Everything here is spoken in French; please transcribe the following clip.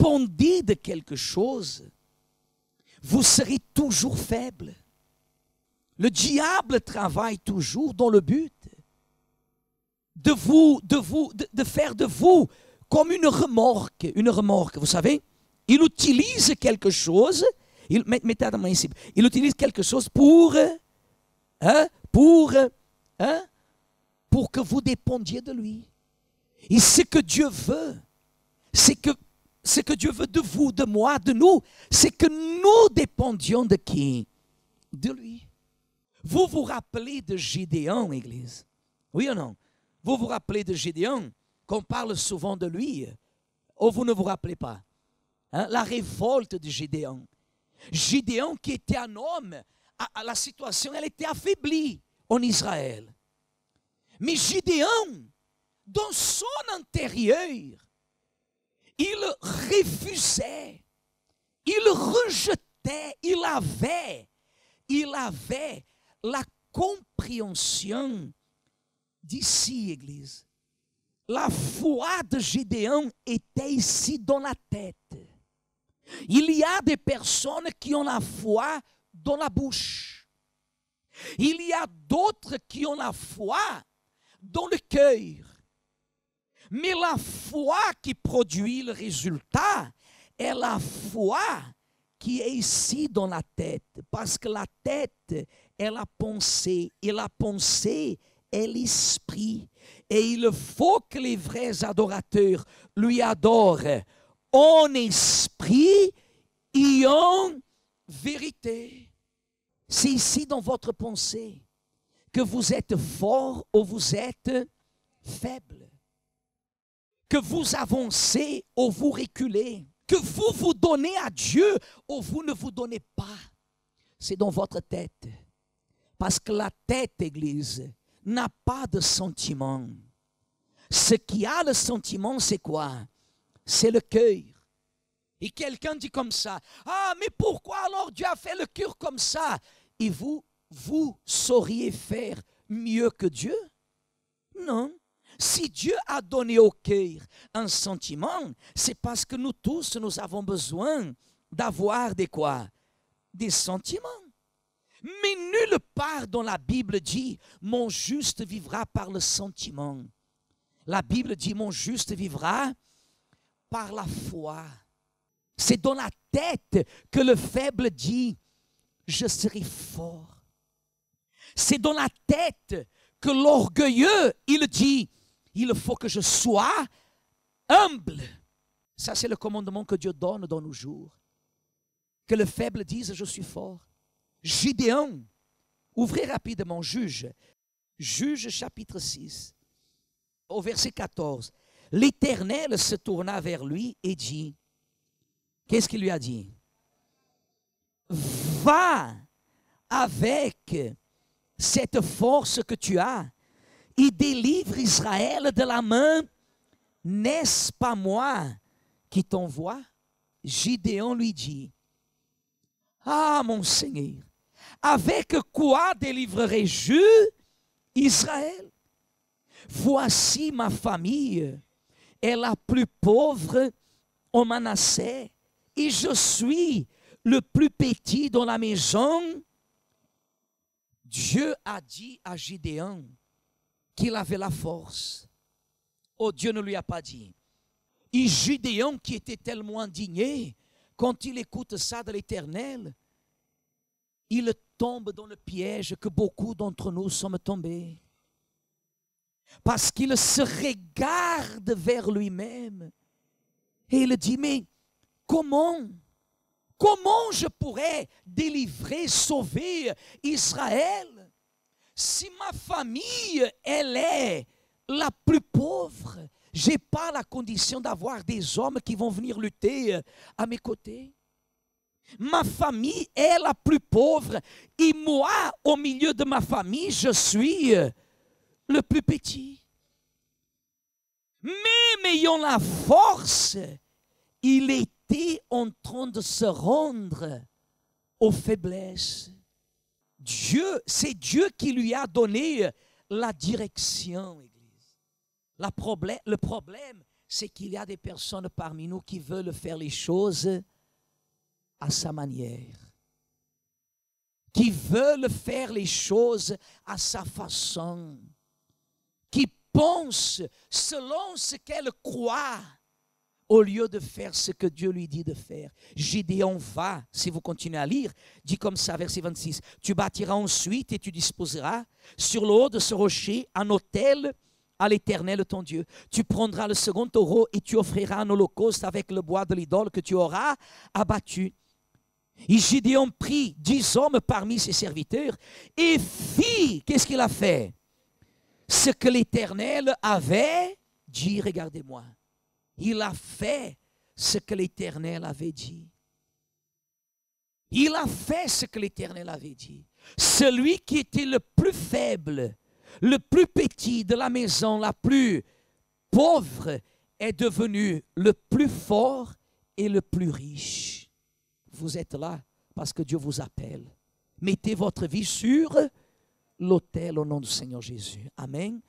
dépendez de quelque chose, vous serez toujours faible. Le diable travaille toujours dans le but de faire de vous comme une remorque. Une remorque, vous savez, il utilise quelque chose, il utilise quelque chose pour que vous dépendiez de lui. Et ce que Dieu veut, c'est que Dieu veut de vous, de moi, de nous, c'est que nous dépendions de qui? De lui. Vous vous rappelez de Gédéon, Église? Oui ou non? Vous vous rappelez de Gédéon, qu'on parle souvent de lui, ou vous ne vous rappelez pas? La révolte de Gédéon. Gédéon qui était un homme, la situation, elle était affaiblie en Israël. Mais Gédéon, dans son intérieur, il refusait, il rejetait, il avait la compréhension d'ici, Église. La foi de Gédéon était ici dans la tête. Il y a des personnes qui ont la foi dans la bouche. Il y a d'autres qui ont la foi dans le cœur. Mais la foi qui produit le résultat est la foi qui est ici dans la tête. Parce que la tête est la pensée. Et la pensée est l'esprit. Et il faut que les vrais adorateurs lui adorent en esprit et en vérité. C'est ici dans votre pensée que vous êtes fort ou vous êtes faible. Que vous avancez ou vous reculez. Que vous vous donnez à Dieu ou vous ne vous donnez pas. C'est dans votre tête. Parce que la tête, Église, n'a pas de sentiment. Ce qui a le sentiment, c'est quoi? C'est le cœur. Et quelqu'un dit comme ça, ah, mais pourquoi alors Dieu a fait le cœur comme ça? Et vous sauriez faire mieux que Dieu? Non. Si Dieu a donné au cœur un sentiment, c'est parce que nous tous, nous avons besoin d'avoir des quoi? Des sentiments. Mais nulle part dans la Bible dit, mon juste vivra par le sentiment. La Bible dit, mon juste vivra par la foi. C'est dans la tête que le faible dit, je serai fort. C'est dans la tête que l'orgueilleux, il dit, il faut que je sois humble. Ça, c'est le commandement que Dieu donne dans nos jours. Que le faible dise, je suis fort. Gédéon, ouvrez rapidement Juge chapitre 6, au verset 14. L'Éternel se tourna vers lui et dit, qu'est-ce qu'il lui a dit? Va avec cette force que tu as et délivre Israël de la main. N'est-ce pas moi qui t'envoie? Gédéon lui dit, ah mon Seigneur, avec quoi délivrerai-je Israël? Voici ma famille est la plus pauvre en Manassé et je suis le plus petit dans la maison. Dieu a dit à Gédéon qu'il avait la force. Oh, Dieu ne lui a pas dit. Et Gédéon, qui était tellement indigné, quand il écoute ça de l'Éternel, il tombe dans le piège que beaucoup d'entre nous sommes tombés. Parce qu'il se regarde vers lui-même. Et il dit, mais comment je pourrais délivrer, sauver Israël si ma famille, elle est la plus pauvre? Je n'ai pas la condition d'avoir des hommes qui vont venir lutter à mes côtés. Ma famille est la plus pauvre et moi, au milieu de ma famille, je suis le plus petit. Même ayant la force, il était en train de se rendre aux faiblesses. C'est Dieu qui lui a donné la direction, Église. Le problème c'est qu'il y a des personnes parmi nous qui veulent faire les choses à sa manière, qui veulent faire les choses à sa façon, qui pensent selon ce qu'elles croient, au lieu de faire ce que Dieu lui dit de faire. Gédéon va, si vous continuez à lire, dit comme ça, verset 26, « Tu bâtiras ensuite et tu disposeras sur le haut de ce rocher un autel à l'Éternel ton Dieu. Tu prendras le second taureau et tu offriras un holocauste avec le bois de l'idole que tu auras abattu. » Et Gédéon prit 10 hommes parmi ses serviteurs et fit, qu'est-ce qu'il a fait? Ce que l'Éternel avait dit, regardez-moi. Il a fait ce que l'Éternel avait dit. Il a fait ce que l'Éternel avait dit. Celui qui était le plus faible, le plus petit de la maison, la plus pauvre, est devenu le plus fort et le plus riche. Vous êtes là parce que Dieu vous appelle. Mettez votre vie sur l'autel au nom du Seigneur Jésus. Amen.